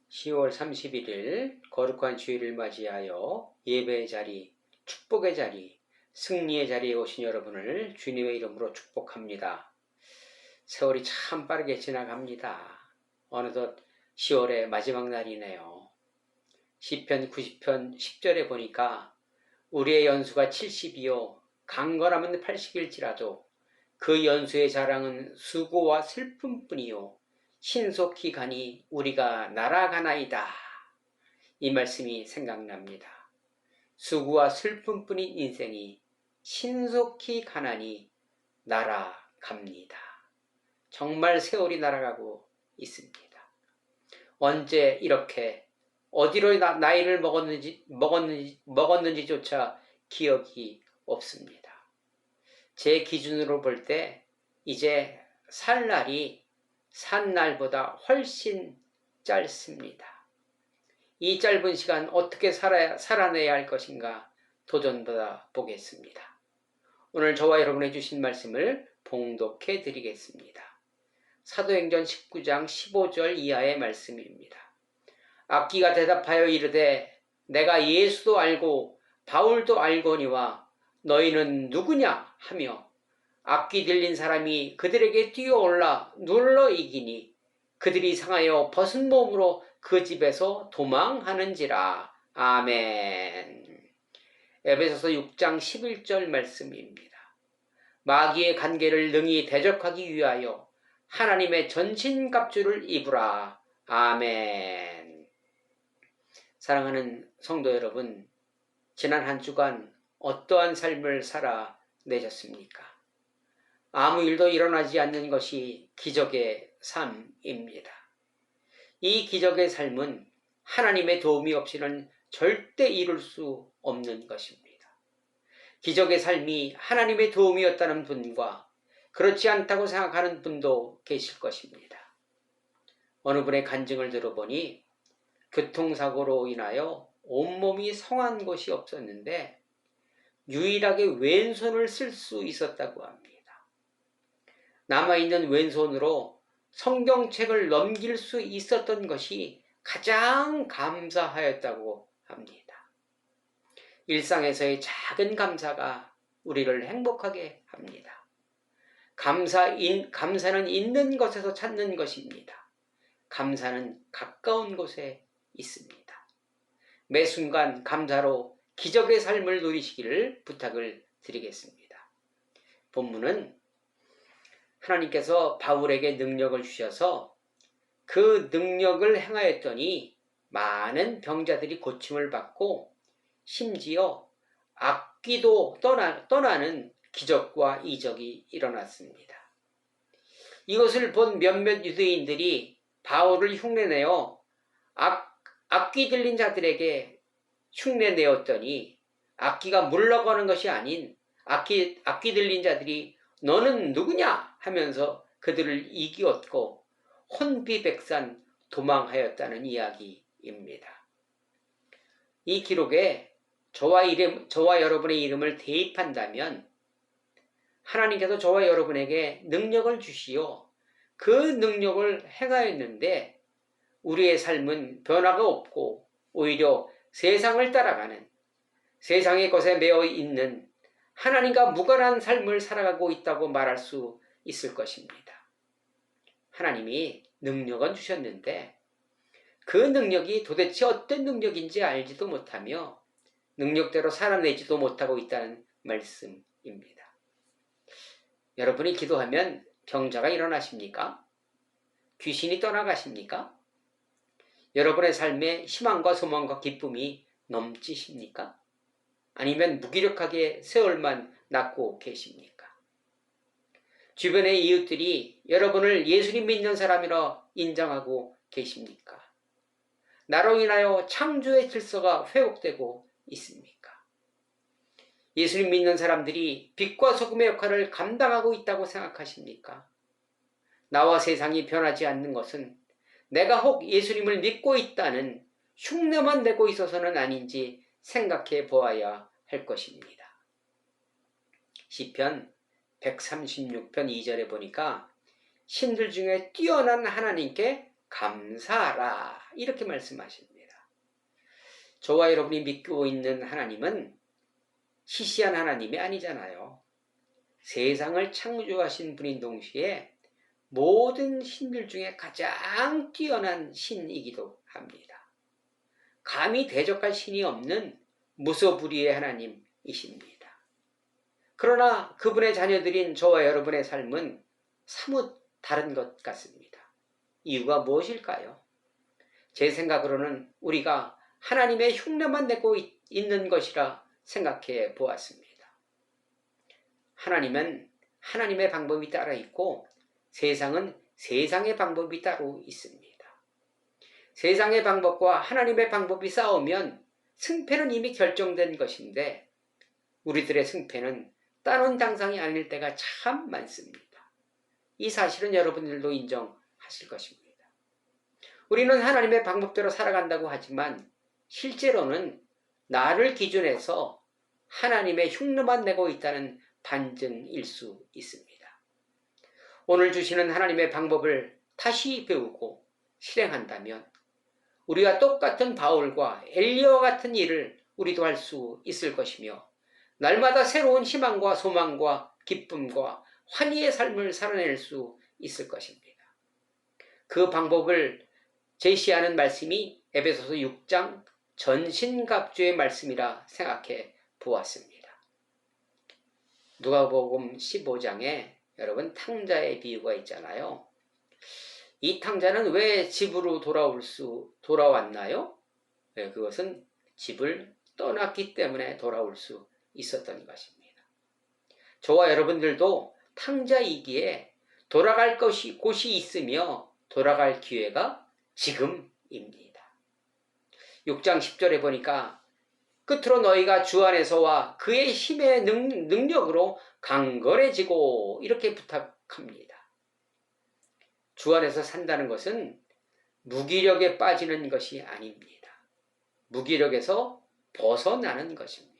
10월 31일 거룩한 주일을 맞이하여 예배의 자리, 축복의 자리, 승리의 자리에 오신 여러분을 주님의 이름으로 축복합니다. 세월이 참 빠르게 지나갑니다. 어느덧 10월의 마지막 날이네요. 시편 90편 10절에 보니까 우리의 연수가 70이요 강건함은 80일지라도 그 연수의 자랑은 수고와 슬픔뿐이요 신속히 가니 우리가 날아가나이다. 이 말씀이 생각납니다. 수고와 슬픔뿐인 인생이 신속히 가나니 날아갑니다. 정말 세월이 날아가고 있습니다. 언제 이렇게 어디로 나이를 먹었는지조차 기억이 없습니다. 제 기준으로 볼 때 이제 살 날이 산 날보다 훨씬 짧습니다. 이 짧은 시간 어떻게 살아내야 할 것인가 도전받아 보겠습니다. 오늘 저와 여러분의 주신 말씀을 봉독해 드리겠습니다. 사도행전 19장 15절 이하의 말씀입니다. 악기가 대답하여 이르되 내가 예수도 알고 바울도 알거니와 너희는 누구냐 하며 악기 들린 사람이 그들에게 뛰어올라 눌러 이기니 그들이 상하여 벗은 몸으로 그 집에서 도망하는지라. 아멘. 에베소서 6장 11절 말씀입니다. 마귀의 관계를 능히 대적하기 위하여 하나님의 전신갑주를 입으라. 아멘. 사랑하는 성도 여러분, 지난 한 주간 어떠한 삶을 살아내셨습니까? 아무 일도 일어나지 않는 것이 기적의 삶입니다. 이 기적의 삶은 하나님의 도움이 없이는 절대 이룰 수 없는 것입니다. 기적의 삶이 하나님의 도움이었다는 분과 그렇지 않다고 생각하는 분도 계실 것입니다. 어느 분의 간증을 들어보니 교통사고로 인하여 온몸이 성한 곳이 없었는데 유일하게 왼손을 쓸 수 있었다고 합니다. 남아있는 왼손으로 성경책을 넘길 수 있었던 것이 가장 감사하였다고 합니다. 일상에서의 작은 감사가 우리를 행복하게 합니다. 감사는 있는 것에서 찾는 것입니다. 감사는 가까운 곳에 있습니다. 매 순간 감사로 기적의 삶을 누리시기를 부탁을 드리겠습니다. 본문은 하나님께서 바울에게 능력을 주셔서 그 능력을 행하였더니 많은 병자들이 고침을 받고 심지어 악귀도 떠나는 기적과 이적이 일어났습니다. 이것을 본 몇몇 유대인들이 바울을 흉내내어 악귀 들린 자들에게 흉내내었더니 악귀가 물러가는 것이 아닌 악귀 들린 자들이 너는 누구냐 하면서 그들을 이기었고 혼비백산 도망하였다는 이야기입니다. 이 기록에 저와 여러분의 이름을 대입한다면 하나님께서 저와 여러분에게 능력을 주시어 그 능력을 행하였는데 우리의 삶은 변화가 없고 오히려 세상을 따라가는 세상의 것에 매여 있는 하나님과 무관한 삶을 살아가고 있다고 말할 수 있을 것입니다. 하나님이 능력은 주셨는데 그 능력이 도대체 어떤 능력인지 알지도 못하며 능력대로 살아내지도 못하고 있다는 말씀입니다. 여러분이 기도하면 병자가 일어나십니까? 귀신이 떠나가십니까? 여러분의 삶에 희망과 소망과 기쁨이 넘치십니까? 아니면 무기력하게 세월만 낳고 계십니까? 주변의 이웃들이 여러분을 예수님 믿는 사람이라 인정하고 계십니까? 나로 인하여 창조의 질서가 회복되고 있습니까? 예수님 믿는 사람들이 빛과 소금의 역할을 감당하고 있다고 생각하십니까? 나와 세상이 변하지 않는 것은 내가 혹 예수님을 믿고 있다는 흉내만 내고 있어서는 아닌지 생각해 보아야 할 것입니다. 시편 136편 2절에 보니까 신들 중에 뛰어난 하나님께 감사하라 이렇게 말씀하십니다. 저와 여러분이 믿고 있는 하나님은 시시한 하나님이 아니잖아요. 세상을 창조하신 분인 동시에 모든 신들 중에 가장 뛰어난 신이기도 합니다. 감히 대적할 신이 없는 무소불위의 하나님이십니다. 그러나 그분의 자녀들인 저와 여러분의 삶은 사뭇 다른 것 같습니다. 이유가 무엇일까요? 제 생각으로는 우리가 하나님의 흉내만 내고 있는 것이라 생각해 보았습니다. 하나님은 하나님의 방법이 따로 있고 세상은 세상의 방법이 따로 있습니다. 세상의 방법과 하나님의 방법이 싸우면 승패는 이미 결정된 것인데 우리들의 승패는 따놓은 당상이 아닐 때가 참 많습니다. 이 사실은 여러분들도 인정하실 것입니다. 우리는 하나님의 방법대로 살아간다고 하지만 실제로는 나를 기준해서 하나님의 흉내만 내고 있다는 반증일 수 있습니다. 오늘 주시는 하나님의 방법을 다시 배우고 실행한다면 우리와 똑같은 바울과 엘리야와 같은 일을 우리도 할 수 있을 것이며 날마다 새로운 희망과 소망과 기쁨과 환희의 삶을 살아낼 수 있을 것입니다. 그 방법을 제시하는 말씀이 에베소서 6장 전신갑주의 말씀이라 생각해 보았습니다. 누가복음 15장에 여러분 탕자의 비유가 있잖아요. 이 탕자는 왜 집으로 돌아왔나요? 네, 그것은 집을 떠났기 때문에 돌아올 수 있었던 것입니다. 저와 여러분들도 탕자이기에 돌아갈 곳이 있으며 돌아갈 기회가 지금입니다. 6장 10절에 보니까 끝으로 너희가 주 안에서와 그의 힘의 능력으로 강건해지고 이렇게 부탁합니다. 주 안에서 산다는 것은 무기력에 빠지는 것이 아닙니다. 무기력에서 벗어나는 것입니다.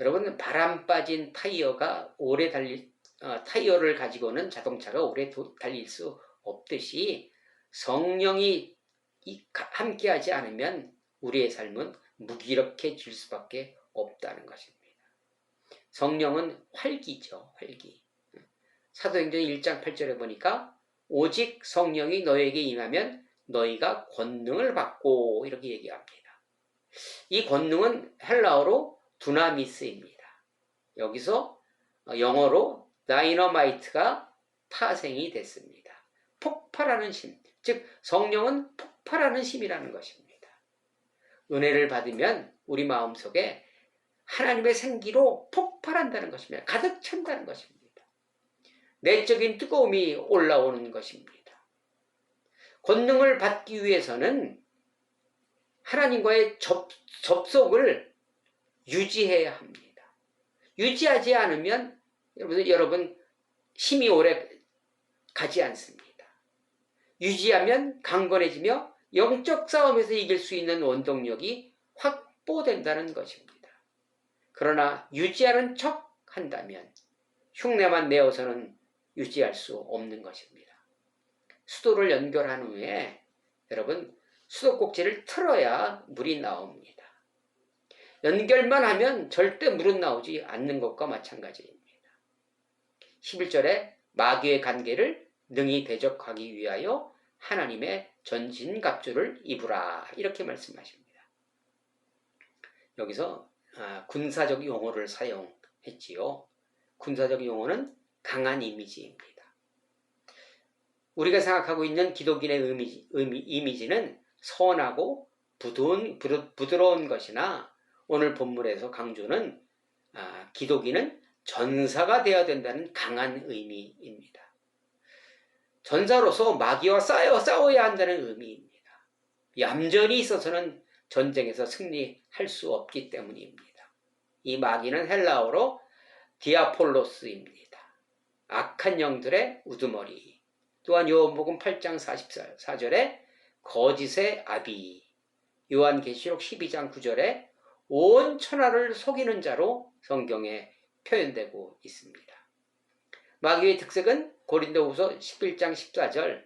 여러분, 바람 빠진 타이어가 타이어를 가지고는 자동차가 오래 달릴 수 없듯이 성령이 함께하지 않으면 우리의 삶은 무기력해질 수밖에 없다는 것입니다. 성령은 활기죠, 활기. 사도행전 1장 8절에 보니까 오직 성령이 너에게 임하면 너희가 권능을 받고 이렇게 얘기합니다. 이 권능은 헬라어로 두나미스입니다. 여기서 영어로 다이너마이트가 파생이 됐습니다. 폭발하는 심, 즉 성령은 폭발하는 심이라는 것입니다. 은혜를 받으면 우리 마음속에 하나님의 생기로 폭발한다는 것입니다. 가득 찬다는 것입니다. 내적인 뜨거움이 올라오는 것입니다. 권능을 받기 위해서는 하나님과의 접속을 유지해야 합니다. 유지하지 않으면 여러분 힘이 오래 가지 않습니다. 유지하면 강건해지며 영적 싸움에서 이길 수 있는 원동력이 확보된다는 것입니다. 그러나 유지하는 척 한다면 흉내만 내어서는 유지할 수 없는 것입니다. 수도를 연결한 후에 여러분 수도꼭지를 틀어야 물이 나옵니다. 연결만 하면 절대 물은 나오지 않는 것과 마찬가지입니다. 11절에 마귀의 관계를 능히 대적하기 위하여 하나님의 전신갑주를 입으라 이렇게 말씀하십니다. 여기서 군사적 용어를 사용했지요. 군사적 용어는 강한 이미지입니다. 우리가 생각하고 있는 기독인의 이미지는 선하고 부드러운 것이나 오늘 본문에서 강조는 기독인은 전사가 되어야 된다는 강한 의미입니다. 전사로서 마귀와 싸워야 한다는 의미입니다. 얌전히 있어서는 전쟁에서 승리할 수 없기 때문입니다. 이 마귀는 헬라어로 디아폴로스입니다. 악한 영들의 우두머리. 또한 요한복음 8장 44절에 거짓의 아비, 요한계시록 12장 9절에 온 천하를 속이는 자로 성경에 표현되고 있습니다. 마귀의 특색은 고린도후서 11장 14절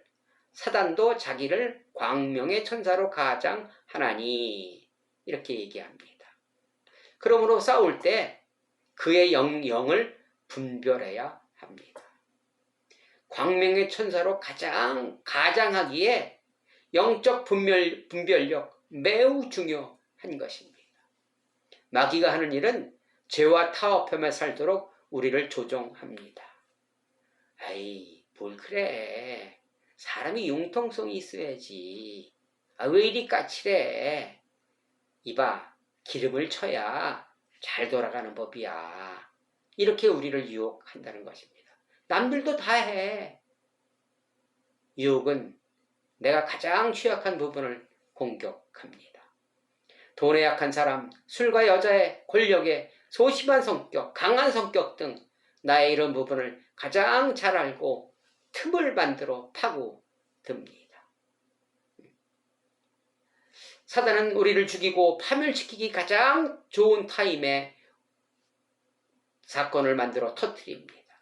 사단도 자기를 광명의 천사로 가장하나니 이렇게 얘기합니다. 그러므로 싸울 때 그의 영을 분별해야 합니다. 광명의 천사로 가장하기에 영적 분별력 매우 중요한 것입니다. 마귀가 하는 일은 죄와 타협하며 살도록 우리를 조종합니다. 아이, 뭘 그래. 사람이 융통성이 있어야지. 왜 이리 까칠해. 이봐, 기름을 쳐야 잘 돌아가는 법이야. 이렇게 우리를 유혹한다는 것입니다. 남들도 다 해. 유혹은 내가 가장 취약한 부분을 공격합니다. 돈에 약한 사람, 술과 여자의 권력에 소심한 성격, 강한 성격 등 나의 이런 부분을 가장 잘 알고 틈을 만들어 파고듭니다. 사단은 우리를 죽이고 파멸시키기 가장 좋은 타임에 사건을 만들어 터뜨립니다.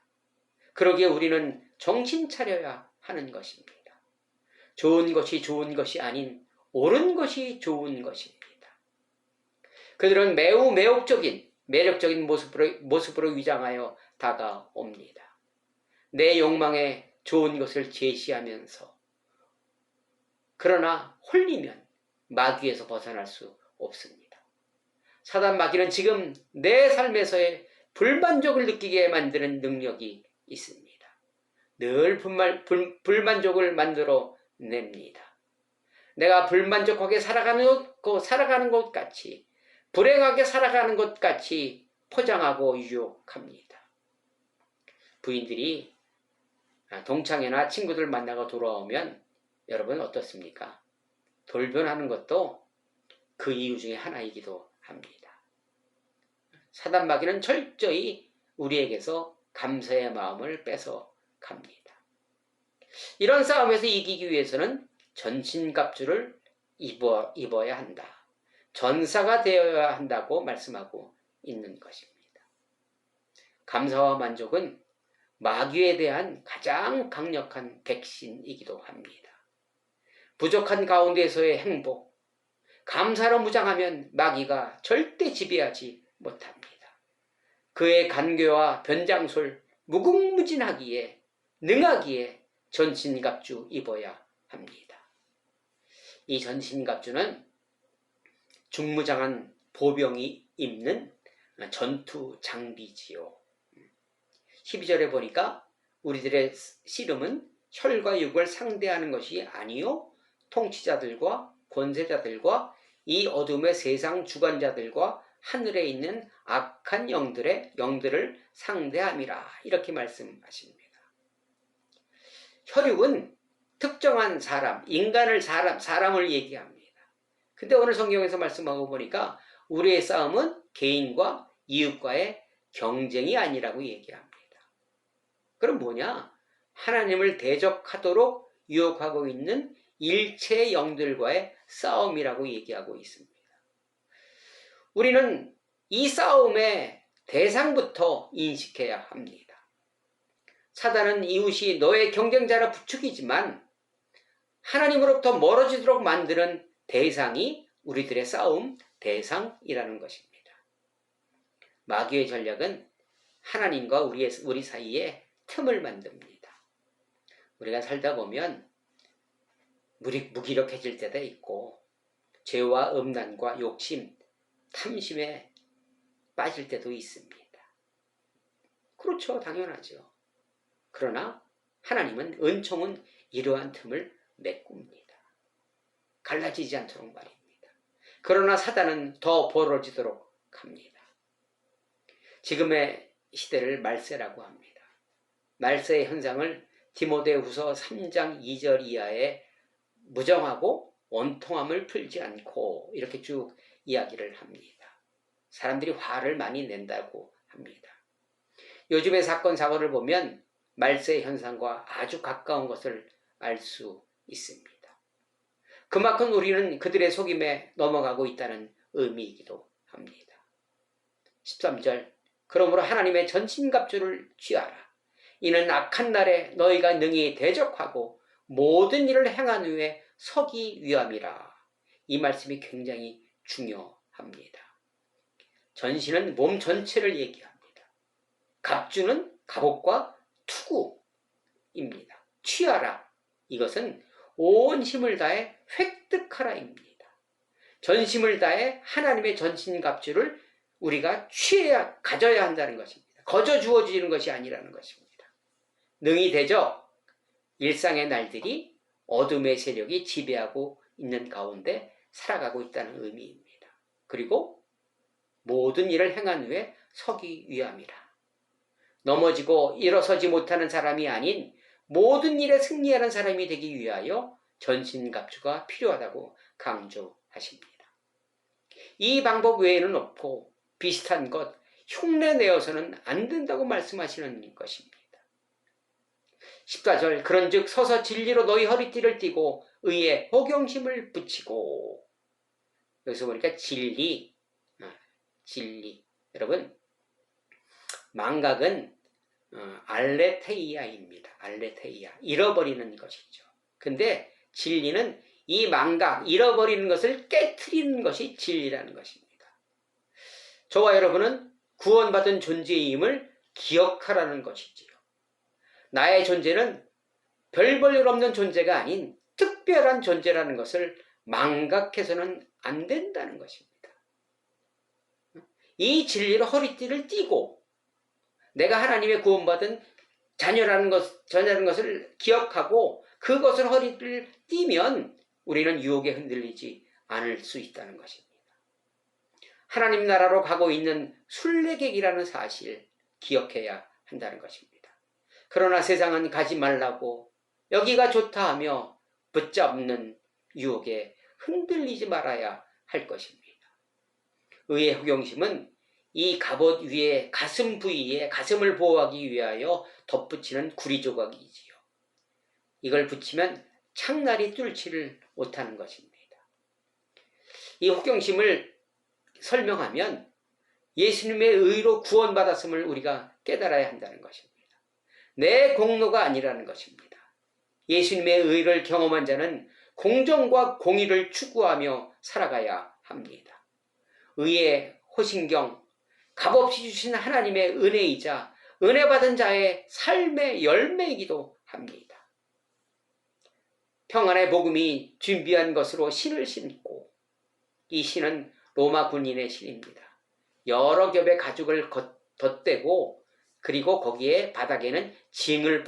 그러기에 우리는 정신 차려야 하는 것입니다. 좋은 것이 좋은 것이 아닌 옳은 것이 좋은 것입니다. 그들은 매우 매력적인 모습으로 위장하여 다가옵니다. 내 욕망에 좋은 것을 제시하면서 그러나 홀리면 마귀에서 벗어날 수 없습니다. 사단 마귀는 지금 내 삶에서의 불만족을 느끼게 만드는 능력이 있습니다. 늘 불만족을 만들어 냅니다. 내가 불만족하게 살아가는 것 같이 불행하게 살아가는 것 같이 포장하고 유혹합니다. 부인들이 동창회나 친구들 만나고 돌아오면 여러분 어떻습니까? 돌변하는 것도 그 이유 중에 하나이기도 합니다. 사단 마귀는 철저히 우리에게서 감사의 마음을 뺏어 갑니다. 이런 싸움에서 이기기 위해서는 전신갑주를 입어야 한다. 전사가 되어야 한다고 말씀하고 있는 것입니다. 감사와 만족은 마귀에 대한 가장 강력한 백신이기도 합니다. 부족한 가운데서의 행복, 감사로 무장하면 마귀가 절대 지배하지 못합니다. 그의 간괴와 변장술 무궁무진하기에 능하기에 전신갑주 입어야 합니다. 이 전신갑주는 중무장한 보병이 입는 전투 장비지요. 12절에 보니까 우리들의 씨름은 혈과 육을 상대하는 것이 아니요 통치자들과 권세자들과 이 어둠의 세상 주관자들과 하늘에 있는 악한 영들을 상대함이라 이렇게 말씀하십니다. 혈육은 특정한 사람, 사람을 얘기합니다. 근데 오늘 성경에서 말씀하고 보니까 우리의 싸움은 개인과 이웃과의 경쟁이 아니라고 얘기합니다. 그럼 뭐냐? 하나님을 대적하도록 유혹하고 있는 일체의 영들과의 싸움이라고 얘기하고 있습니다. 우리는 이 싸움의 대상부터 인식해야 합니다. 사단은 이웃이 너의 경쟁자라 부추기지만 하나님으로부터 멀어지도록 만드는 대상이 우리들의 싸움 대상이라는 것입니다. 마귀의 전략은 하나님과 우리 사이에 틈을 만듭니다. 우리가 살다 보면 무기력해질 때도 있고 죄와 음란과 욕심, 탐심에 빠질 때도 있습니다. 그렇죠. 당연하죠. 그러나 하나님은 은총은 이러한 틈을 메꿉니다. 갈라지지 않도록 말입니다. 그러나 사단은 더 벌어지도록 합니다. 지금의 시대를 말세라고 합니다. 말세의 현상을 디모데후서 3장 2절 이하에 무정하고 원통함을 풀지 않고 이렇게 쭉 이야기를 합니다. 사람들이 화를 많이 낸다고 합니다. 요즘의 사건 사고를 보면 말세의 현상과 아주 가까운 것을 알 수 있습니다. 그만큼 우리는 그들의 속임에 넘어가고 있다는 의미이기도 합니다. 13절 그러므로 하나님의 전신갑주를 취하라. 이는 악한 날에 너희가 능히 대적하고 모든 일을 행한 후에 서기 위함이라. 이 말씀이 굉장히 중요합니다. 전신은 몸 전체를 얘기합니다. 갑주는 갑옷과 투구입니다. 취하라. 이것은 온 힘을 다해 획득하라입니다. 전심을 다해 하나님의 전신갑주를 우리가 취해야, 가져야 한다는 것입니다. 거저 주어지는 것이 아니라는 것입니다. 능히 대적 일상의 날들이 어둠의 세력이 지배하고 있는 가운데 살아가고 있다는 의미입니다. 그리고 모든 일을 행한 후에 서기 위함이라. 넘어지고 일어서지 못하는 사람이 아닌 모든 일에 승리하는 사람이 되기 위하여 전신갑주가 필요하다고 강조하십니다. 이 방법 외에는 없고 비슷한 것 흉내내어서는 안 된다고 말씀하시는 것입니다. 14절 그런즉 서서 진리로 너희 허리띠를 띠고 의에 호경심을 붙이고. 여기서 보니까 진리. 여러분, 망각은 알레테이아입니다. 알레테이아, 잃어버리는 것이죠. 근데 진리는 이 망각, 잃어버리는 것을 깨트리는 것이 진리라는 것입니다. 저와 여러분은 구원받은 존재임을 기억하라는 것이지요. 나의 존재는 별 볼 일 없는 존재가 아닌 특별한 존재라는 것을 망각해서는 안 된다는 것입니다. 이 진리로 허리띠를 띠고 내가 하나님의 구원받은 자녀라는 것을 기억하고 그것을 허리띠를 띠면 우리는 유혹에 흔들리지 않을 수 있다는 것입니다. 하나님 나라로 가고 있는 순례객이라는 사실 기억해야 한다는 것입니다. 그러나 세상은 가지 말라고 여기가 좋다 하며 붙잡는 유혹에 흔들리지 말아야 할 것입니다. 의의 호경심은 이 갑옷 위에 가슴 부위에 가슴을 보호하기 위하여 덧붙이는 구리 조각이지요. 이걸 붙이면 창날이 뚫지를 못하는 것입니다. 이 호경심을 설명하면 예수님의 의로 구원받았음을 우리가 깨달아야 한다는 것입니다. 내 공로가 아니라는 것입니다. 예수님의 의를 경험한 자는 공정과 공의를 추구하며 살아가야 합니다. 의의 호신경, 값없이 주신 하나님의 은혜이자 은혜 받은 자의 삶의 열매이기도 합니다. 평안의 복음이 준비한 것으로 신을 신고, 이 신은 로마 군인의 신입니다. 여러 겹의 가죽을 덧대고 그리고 거기에 바닥에는 징을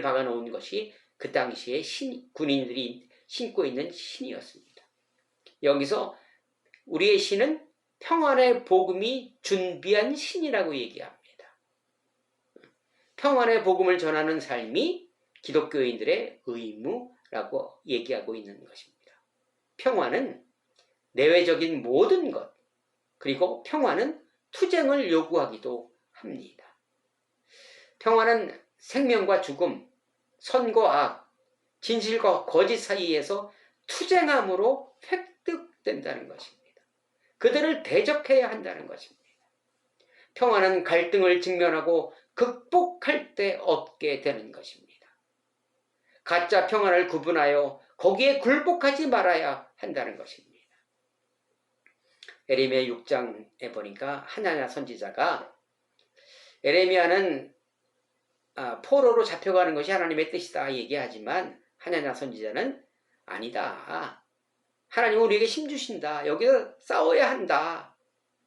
박아 놓은 것이 그 당시에 군인들이 신고 있는 신이었습니다. 여기서 우리의 신은 평안의 복음이 준비한 신이라고 얘기합니다. 평안의 복음을 전하는 삶이 기독교인들의 의무라고 얘기하고 있는 것입니다. 평안은 내외적인 모든 것, 그리고 평안은 투쟁을 요구하기도 합니다. 평안은 생명과 죽음, 선과 악, 진실과 거짓 사이에서 투쟁함으로 획득된다는 것입니다. 그들을 대적해야 한다는 것입니다. 평안은 갈등을 직면하고 극복할 때 얻게 되는 것입니다. 가짜 평안을 구분하여 거기에 굴복하지 말아야 한다는 것입니다. 에레미야 6장에 보니까 하나냐 선지자가 에레미야는 포로로 잡혀가는 것이 하나님의 뜻이다 얘기하지만 하나냐 선지자는 아니다. 하나님은 우리에게 힘 주신다. 여기서 싸워야 한다.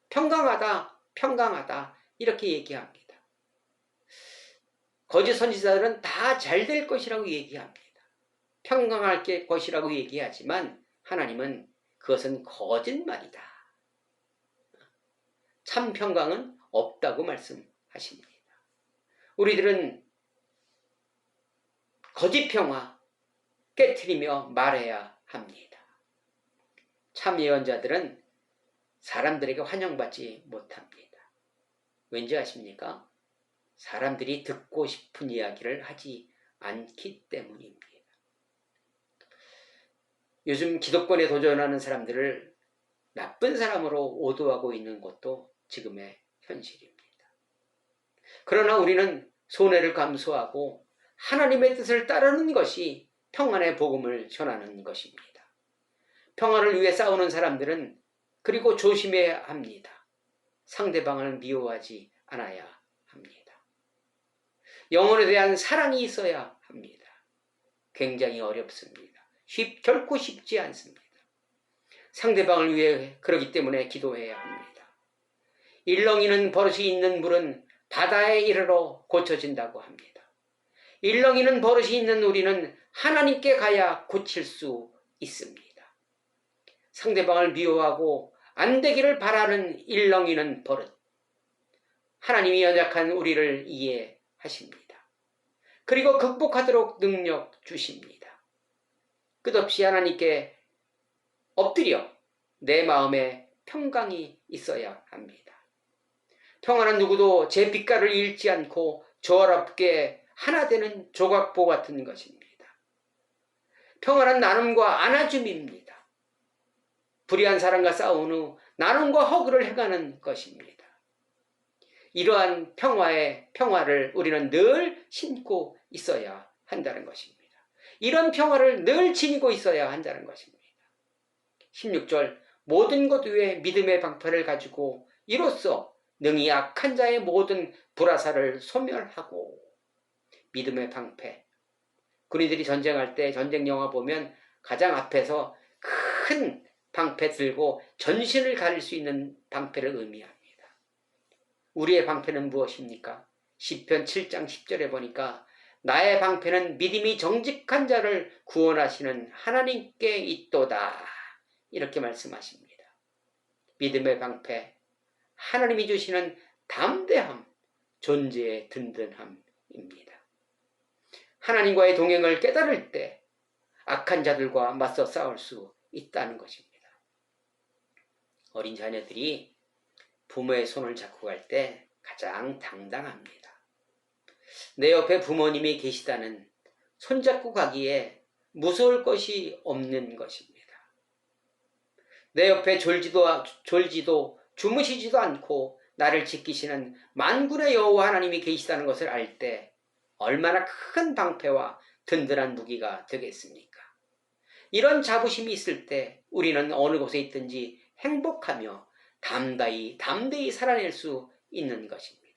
평강하다. 이렇게 얘기합니다. 거짓 선지자들은 다 잘 될 것이라고 얘기합니다. 평강할 것이라고 얘기하지만 하나님은 그것은 거짓말이다. 참 평강은 없다고 말씀하십니다. 우리들은 거짓 평화 깨트리며 말해야 합니다. 참 예언자들은 사람들에게 환영받지 못합니다. 왠지 아십니까? 사람들이 듣고 싶은 이야기를 하지 않기 때문입니다. 요즘 기독권에 도전하는 사람들을 나쁜 사람으로 오도하고 있는 것도 지금의 현실입니다. 그러나 우리는 손해를 감수하고 하나님의 뜻을 따르는 것이 평안의 복음을 전하는 것입니다. 평안을 위해 싸우는 사람들은 그리고 조심해야 합니다. 상대방을 미워하지 않아야 합니다. 영혼에 대한 사랑이 있어야 합니다. 굉장히 어렵습니다. 결코 쉽지 않습니다. 상대방을 위해 그러기 때문에 기도해야 합니다. 일렁이는 버릇이 있는 물은 바다에 이르러 고쳐진다고 합니다. 일렁이는 버릇이 있는 우리는 하나님께 가야 고칠 수 있습니다. 상대방을 미워하고 안 되기를 바라는 일렁이는 버릇. 하나님이 연약한 우리를 이해하십니다. 그리고 극복하도록 능력 주십니다. 끝없이 하나님께 엎드려 내 마음에 평강이 있어야 합니다. 평안은 누구도 제 빛깔을 잃지 않고 조화롭게 하나 되는 조각보 같은 것입니다. 평안은 나눔과 안아줌입니다. 불의한 사람과 싸운 후 나눔과 허구를 해가는 것입니다. 이러한 평화를 우리는 늘 신고 있어야 한다는 것입니다. 이런 평화를 늘 지니고 있어야 한다는 것입니다. 16절 모든 것 위에 믿음의 방패를 가지고 이로써 능히 악한 자의 모든 불화살을 소멸하고. 믿음의 방패. 군인들이 전쟁할 때 전쟁 영화 보면 가장 앞에서 큰 방패 들고 전신을 가릴 수 있는 방패를 의미합니다. 우리의 방패는 무엇입니까? 시편 7장 10절에 보니까 나의 방패는 믿음이 정직한 자를 구원하시는 하나님께 있도다. 이렇게 말씀하십니다. 믿음의 방패, 하나님이 주시는 담대함, 존재의 든든함입니다. 하나님과의 동행을 깨달을 때 악한 자들과 맞서 싸울 수 있다는 것입니다. 어린 자녀들이 부모의 손을 잡고 갈 때 가장 당당합니다. 내 옆에 부모님이 계시다는 손잡고 가기에 무서울 것이 없는 것입니다. 내 옆에 졸지도 주무시지도 않고 나를 지키시는 만군의 여호와 하나님이 계시다는 것을 알 때 얼마나 큰 방패와 든든한 무기가 되겠습니까? 이런 자부심이 있을 때 우리는 어느 곳에 있든지 행복하며 담대히 살아낼 수 있는 것입니다.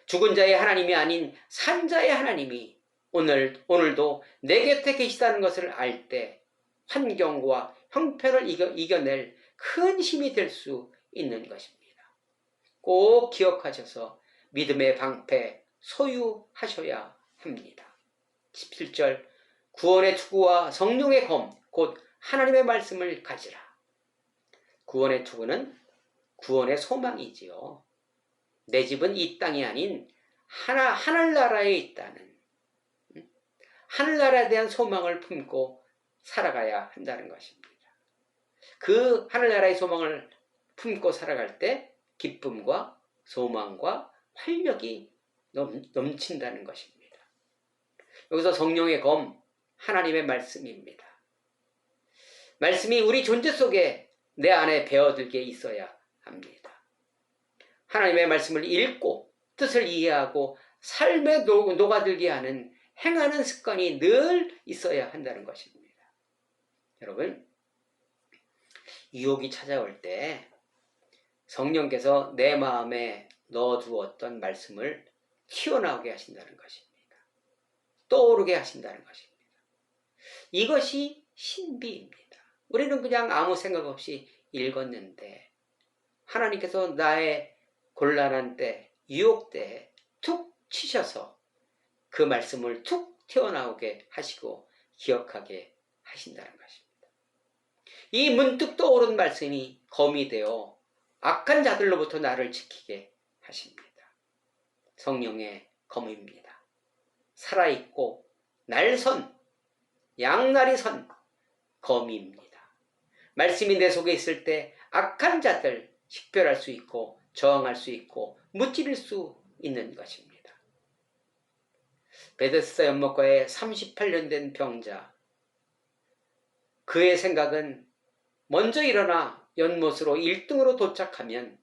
죽은 자의 하나님이 아닌 산 자의 하나님이 오늘도 내 곁에 계시다는 것을 알 때 환경과 형편을 이겨낼 큰 힘이 될 수 있는 것입니다. 꼭 기억하셔서 믿음의 방패 소유하셔야 합니다. 17절 구원의 투구와 성령의 검 곧 하나님의 말씀을 가지라. 구원의 투구는 구원의 소망이지요. 내 집은 이 땅이 아닌 하늘나라에 있다는, 하늘나라에 대한 소망을 품고 살아가야 한다는 것입니다. 그 하늘나라의 소망을 품고 살아갈 때 기쁨과 소망과 활력이 넘친다는 것입니다. 여기서 성령의 검, 하나님의 말씀입니다. 말씀이 우리 존재 속에 내 안에 배어들게 있어야 합니다. 하나님의 말씀을 읽고 뜻을 이해하고 삶에 녹아들게 하는 행하는 습관이 늘 있어야 한다는 것입니다. 여러분, 유혹이 찾아올 때 성령께서 내 마음에 넣어두었던 말씀을 튀어나오게 하신다는 것입니다. 떠오르게 하신다는 것입니다. 이것이 신비입니다. 우리는 그냥 아무 생각 없이 읽었는데 하나님께서 나의 곤란한 때, 유혹 때에 툭 치셔서 그 말씀을 툭 튀어나오게 하시고 기억하게 하신다는 것입니다. 이 문득 떠오른 말씀이 검이 되어 악한 자들로부터 나를 지키게 하십니다. 성령의 검입니다. 살아있고 날선, 양날이 선 검입니다. 말씀이 내 속에 있을 때 악한 자들 식별할 수 있고 저항할 수 있고 무찌를 수 있는 것입니다. 베데스다 연못가에 38년 된 병자, 그의 생각은 먼저 일어나 연못으로 1등으로 도착하면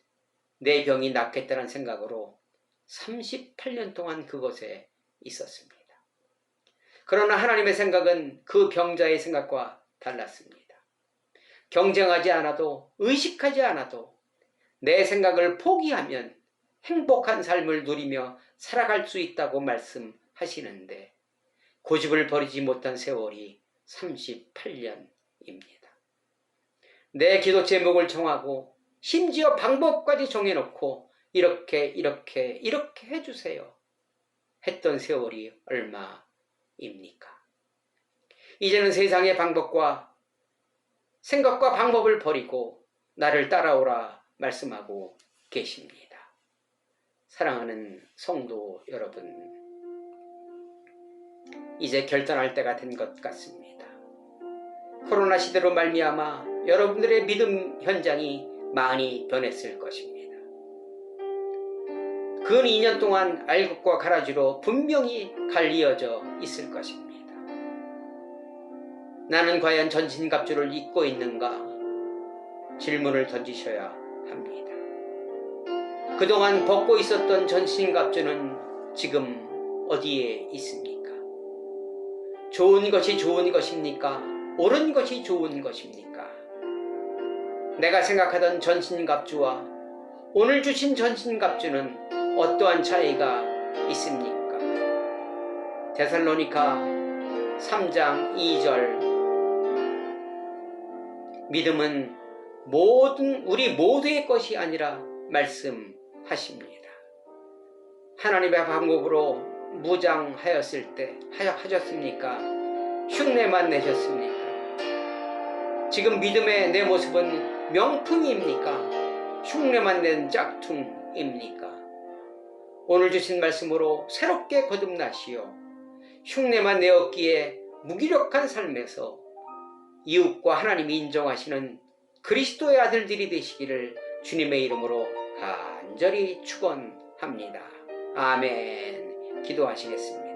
내 병이 낫겠다는 생각으로 38년 동안 그곳에 있었습니다. 그러나 하나님의 생각은 그 병자의 생각과 달랐습니다. 경쟁하지 않아도, 의식하지 않아도 내 생각을 포기하면 행복한 삶을 누리며 살아갈 수 있다고 말씀하시는데 고집을 버리지 못한 세월이 38년입니다. 내 기도 제목을 정하고 심지어 방법까지 정해놓고 이렇게 해주세요 했던 세월이 얼마입니까? 이제는 세상의 방법과 생각과 방법을 버리고 나를 따라오라 말씀하고 계십니다. 사랑하는 성도 여러분, 이제 결단할 때가 된 것 같습니다. 코로나 시대로 말미암아 여러분들의 믿음 현장이 많이 변했을 것입니다. 근 2년 동안 알곡과 가라지로 분명히 갈리어져 있을 것입니다. 나는 과연 전신갑주를 입고 있는가? 질문을 던지셔야 합니다. 그동안 벗고 있었던 전신갑주는 지금 어디에 있습니까? 좋은 것이 좋은 것입니까? 옳은 것이 좋은 것입니까? 내가 생각하던 전신갑주와 오늘 주신 전신갑주는 어떠한 차이가 있습니까? 데살로니가 3장 2절 믿음은 우리 모두의 것이 아니라 말씀하십니다. 하나님의 방법으로 무장하였을 때 하셨습니까? 흉내만 내셨습니까? 지금 믿음의 내 모습은 명품입니까? 흉내만 낸 짝퉁입니까? 오늘 주신 말씀으로 새롭게 거듭나시어 흉내만 내었기에 무기력한 삶에서 이웃과 하나님이 인정하시는 그리스도의 아들들이 되시기를 주님의 이름으로 간절히 축원합니다. 아멘. 기도하시겠습니다.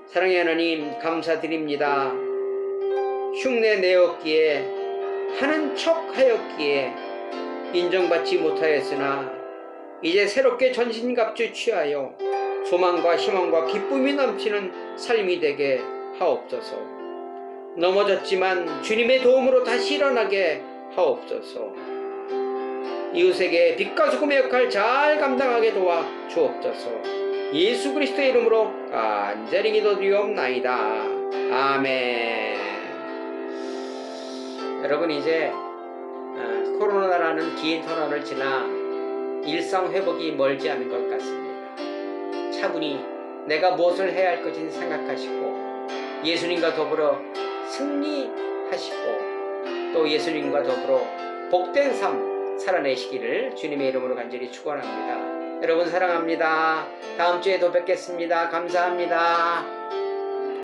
사랑의 하나님, 감사드립니다. 흉내 내었기에, 하는 척 하였기에 인정받지 못하였으나 이제 새롭게 전신갑주 취하여 소망과 희망과 기쁨이 넘치는 삶이 되게 하옵소서. 넘어졌지만 주님의 도움으로 다시 일어나게 하옵소서. 이웃에게 빛과 소금의 역할 잘 감당하게 도와 주옵소서. 예수 그리스도의 이름으로 간절히 기도드리옵나이다. 아멘. 여러분, 이제 코로나라는 긴 터널을 지나 일상 회복이 멀지 않은 것 같습니다. 차분히 내가 무엇을 해야 할 것인지 생각하시고 예수님과 더불어 승리하시고 또 예수님과 더불어 복된 삶 살아내시기를 주님의 이름으로 간절히 축원합니다. 여러분 사랑합니다. 다음 주에 또 뵙겠습니다. 감사합니다.